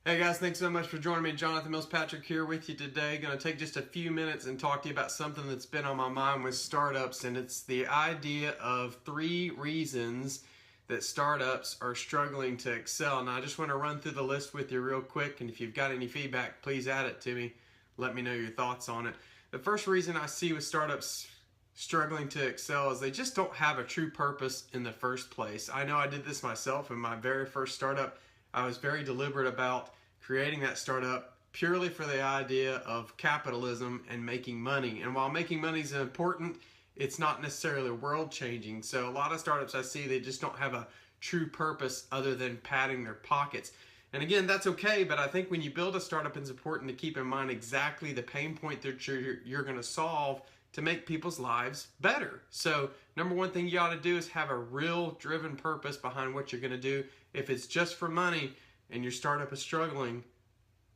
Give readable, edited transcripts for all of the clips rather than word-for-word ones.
Hey guys, thanks so much for joining me. Jonathan Mills Patrick here with you today. Going to take just a few minutes and talk to you about something that's been on my mind with startups, and it's the idea of 3 reasons that startups are struggling to excel. Now I just want to run through the list with you real quick, and if you've got any feedback, please add it to me. Let me know your thoughts on it. The first reason I see with startups struggling to excel is they just don't have a true purpose in the first place. I know I did this myself in my very first startup. I was very deliberate about creating that startup purely for the idea of capitalism and making money. And while making money is important, it's not necessarily world changing. So a lot of startups I see, they just don't have a true purpose other than padding their pockets. And again, that's okay, but I think when you build a startup, it's important to keep in mind exactly the pain point that you're going to solve to make people's lives better. So number one thing you ought to do is have a real driven purpose behind what you're going to do. If it's just for money and your startup is struggling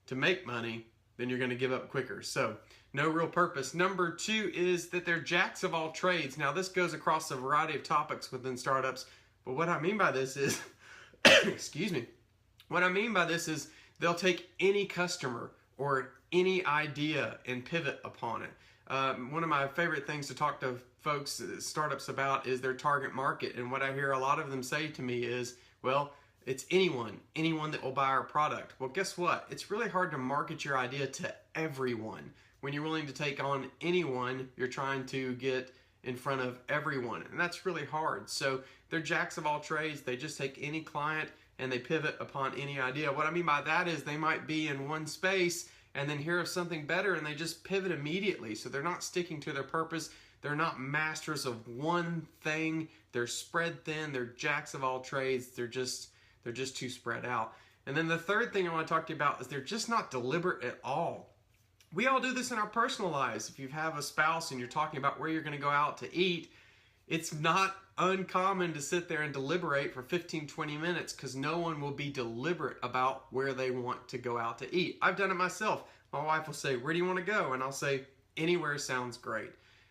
to make money, then you're going to give up quicker. So no real purpose. Number 2 is that they're jacks of all trades. Now this goes across a variety of topics within startups, but what I mean by this is, excuse me, what I mean by this is they'll take any customer or any idea and pivot upon it. One of my favorite things to talk to folks, startups about, is their target market. And what I hear a lot of them say to me is, well, it's anyone that will buy our product. Well, guess what? It's really hard to market your idea to everyone. When you're willing to take on anyone, you're trying to get in front of everyone. And that's really hard. So they're jacks of all trades. They just take any client and they pivot upon any idea. What I mean by that is they might be in one space and then hear of something better and they just pivot immediately. So they're not sticking to their purpose. They're not masters of one thing. They're spread thin. They're jacks of all trades. They're just too spread out. And then the third thing I want to talk to you about is they're just not deliberate at all. We all do this in our personal lives. If you have a spouse and you're talking about where you're going to go out to eat, it's not uncommon to sit there and deliberate for 15-20 minutes because no one will be deliberate about where they want to go out to eat. I've done it myself. My wife will say, "Where do you want to go?" And I'll say, "Anywhere sounds great."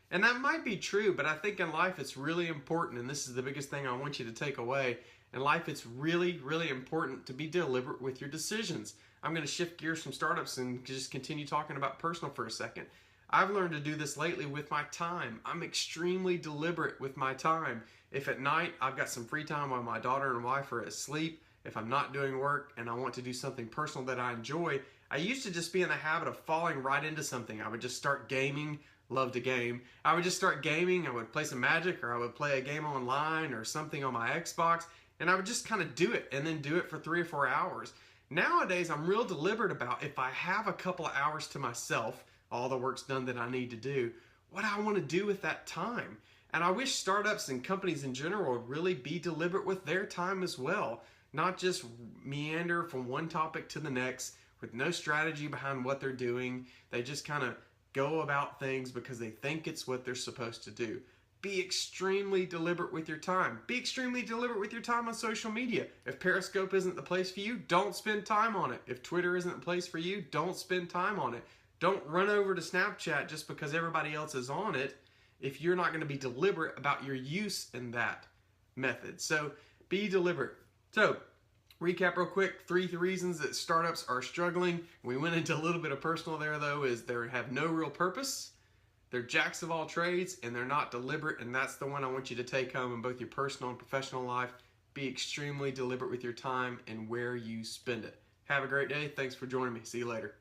And that might be true, but I think in life it's really important, and this is the biggest thing I want you to take away. In life, it's really, really important to be deliberate with your decisions. I'm going to shift gears from startups and just continue talking about personal for a second. I've learned to do this lately with my time. I'm extremely deliberate with my time. If at night I've got some free time while my daughter and wife are asleep, if I'm not doing work and I want to do something personal that I enjoy, I used to just be in the habit of falling right into something. I would just start gaming. Love to game. I would just start gaming. I would play some Magic, or I would play a game online or something on my Xbox, and I would just kind of do it and then do it for 3 or 4 hours. Nowadays, I'm real deliberate about, if I have a couple of hours to myself, all the work's done that I need to do, what I want to do with that time. And I wish startups and companies in general would really be deliberate with their time as well, not just meander from one topic to the next with no strategy behind what they're doing. They just kind of go about things because they think it's what they're supposed to do. Be extremely deliberate with your time. Be extremely deliberate with your time on social media. If Periscope isn't the place for you, don't spend time on it. If Twitter isn't the place for you, don't spend time on it. Don't run over to Snapchat just because everybody else is on it if you're not going to be deliberate about your use in that method. So be deliberate. So recap real quick, 3 reasons that startups are struggling. We went into a little bit of personal there though, is they have no real purpose. They're jacks of all trades, and they're not deliberate, and that's the one I want you to take home in both your personal and professional life. Be extremely deliberate with your time and where you spend it. Have a great day. Thanks for joining me. See you later.